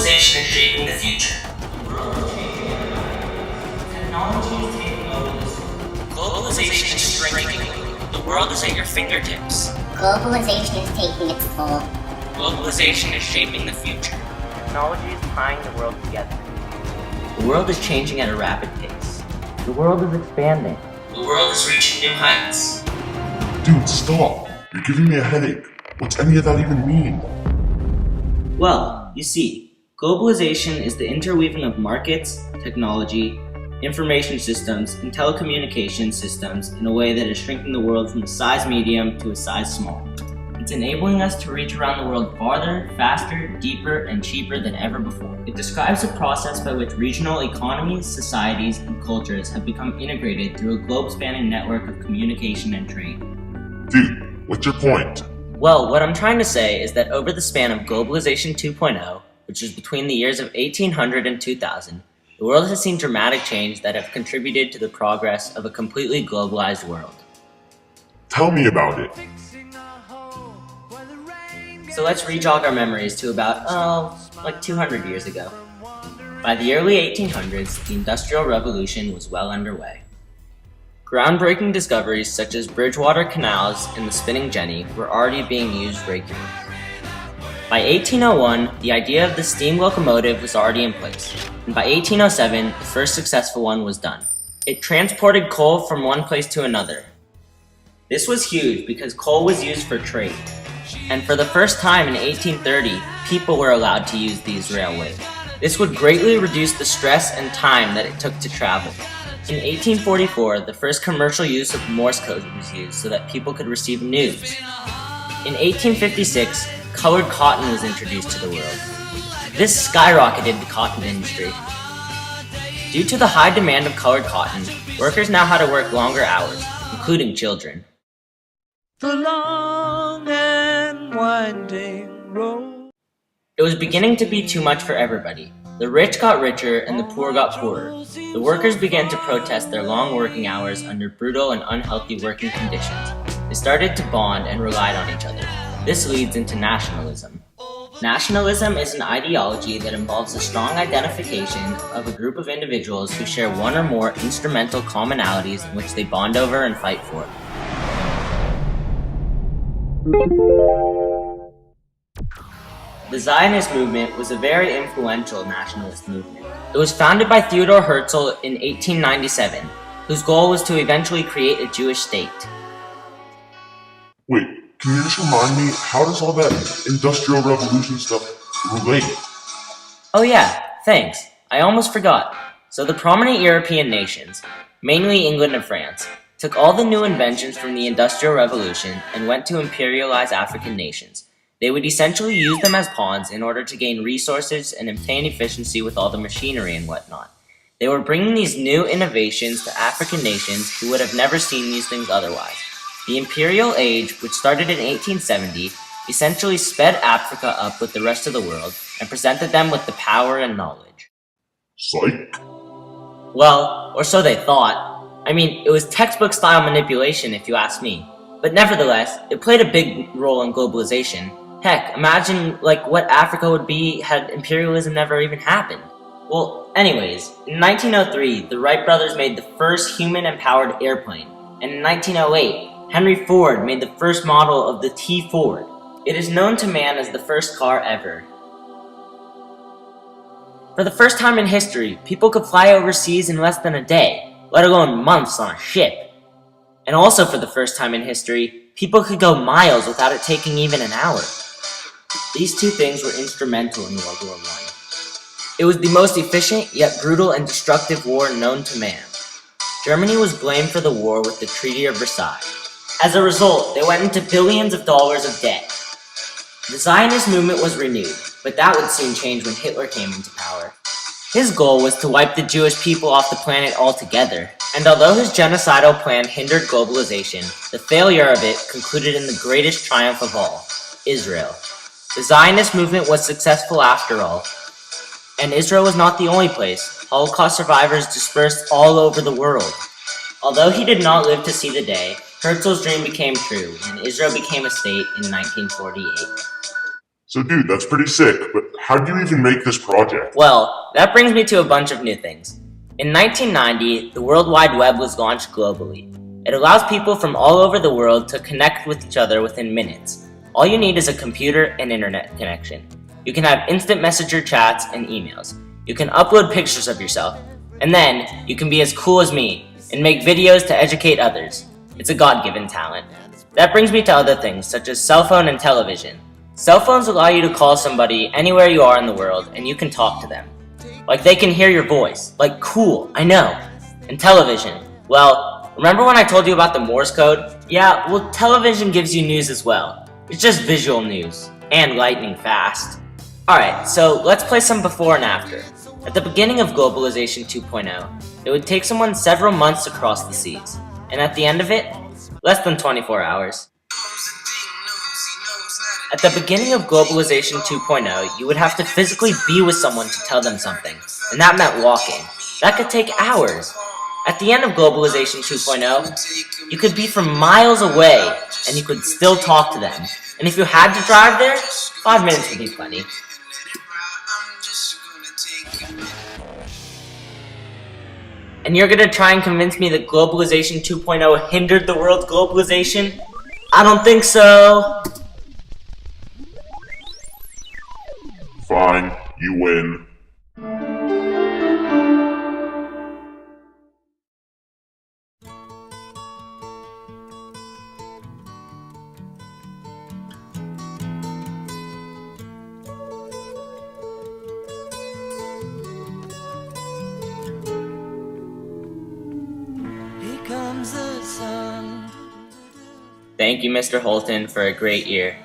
Globalization is shaping the future. Technology is taking over this world. Globalization is shrinking. The world is at your fingertips. Globalization is taking its toll. Globalization is shaping the future. Technology is tying the world together. The world is changing at a rapid pace. The world is expanding. The world is reaching new heights. Dude, stop! You're giving me a headache. What's any of that even mean? Well, you see, globalization is the interweaving of markets, technology, information systems, and telecommunication systems in a way that is shrinking the world from a size medium to a size small. It's enabling us to reach around the world farther, faster, deeper, and cheaper than ever before. It describes a process by which regional economies, societies, and cultures have become integrated through a globe-spanning network of communication and trade. Dude, what's your point? Well, what I'm trying to say is that over the span of Globalization 2.0, which is between the years of 1800 and 2000, the world has seen dramatic change that have contributed to the progress of a completely globalized world. Tell me about it. So let's re-jog our memories to about, like 200 years ago. By the early 1800s, the Industrial Revolution was well underway. Groundbreaking discoveries such as Bridgewater canals and the spinning jenny were already being used regularly. By 1801, the idea of the steam locomotive was already in place, and by 1807, the first successful one was done. It transported coal from one place to another. This was huge because coal was used for trade, and for the first time in 1830, people were allowed to use these railways. This would greatly reduce the stress and time that it took to travel. In 1844, the first commercial use of Morse code was used so that people could receive news. In 1856, colored cotton was introduced to the world. This skyrocketed the cotton industry. Due to the high demand of colored cotton, workers now had to work longer hours, including children. The long and winding road. It was beginning to be too much for everybody. The rich got richer and the poor got poorer. The workers began to protest their long working hours under brutal and unhealthy working conditions. They started to bond and relied on each other. This leads into nationalism. Nationalism is an ideology that involves a strong identification of a group of individuals who share one or more instrumental commonalities in which they bond over and fight for. The Zionist movement was a very influential nationalist movement. It was founded by Theodor Herzl in 1897, whose goal was to eventually create a Jewish state. Wait, can you just remind me, how does all that Industrial Revolution stuff relate? Oh yeah, thanks. I almost forgot. So the prominent European nations, mainly England and France, took all the new inventions from the Industrial Revolution and went to imperialize African nations. They would essentially use them as pawns in order to gain resources and obtain efficiency with all the machinery and whatnot. They were bringing these new innovations to African nations who would have never seen these things otherwise. The Imperial Age, which started in 1870, essentially sped Africa up with the rest of the world and presented them with the power and knowledge. Psych. Well, or so they thought. I mean, it was textbook-style manipulation if you ask me. But nevertheless, it played a big role in globalization. Heck, imagine what Africa would be had imperialism never even happened. Well, anyways, in 1903, the Wright brothers made the first human-empowered airplane, and in 1908, Henry Ford made the first model of the T Ford. It is known to man as the first car ever. For the first time in history, people could fly overseas in less than a day, let alone months on a ship. And also for the first time in history, people could go miles without it taking even an hour. These two things were instrumental in World War I. It was the most efficient yet brutal and destructive war known to man. Germany was blamed for the war with the Treaty of Versailles. As a result, they went into billions of dollars of debt. The Zionist movement was renewed, but that would soon change when Hitler came into power. His goal was to wipe the Jewish people off the planet altogether, and although his genocidal plan hindered globalization, the failure of it concluded in the greatest triumph of all, Israel. The Zionist movement was successful after all, and Israel was not the only place. Holocaust survivors dispersed all over the world. Although he did not live to see the day, Herzl's dream became true, and Israel became a state in 1948. So dude, that's pretty sick, but how did you even make this project? Well, that brings me to a bunch of new things. In 1990, the World Wide Web was launched globally. It allows people from all over the world to connect with each other within minutes. All you need is a computer and internet connection. You can have instant messenger chats and emails. You can upload pictures of yourself. And then, you can be as cool as me and make videos to educate others. It's a God-given talent. That brings me to other things, such as cell phone and television. Cell phones allow you to call somebody anywhere you are in the world and you can talk to them. Like they can hear your voice. Like cool, I know. And television. Well, remember when I told you about the Morse code? Yeah, well television gives you news as well. It's just visual news. And lightning fast. Alright, so let's play some before and after. At the beginning of Globalization 2.0, it would take someone several months to cross the seas. And at the end of it, less than 24 hours. At the beginning of Globalization 2.0, you would have to physically be with someone to tell them something, and that meant walking. That could take hours. At the end of Globalization 2.0, you could be from miles away, and you could still talk to them. And if you had to drive there, 5 minutes would be plenty. And you're gonna try and convince me that Globalization 2.0 hindered the world's globalization? I don't think so. Fine, you win. Here comes the sun. Thank you, Mr. Holton, for a great year.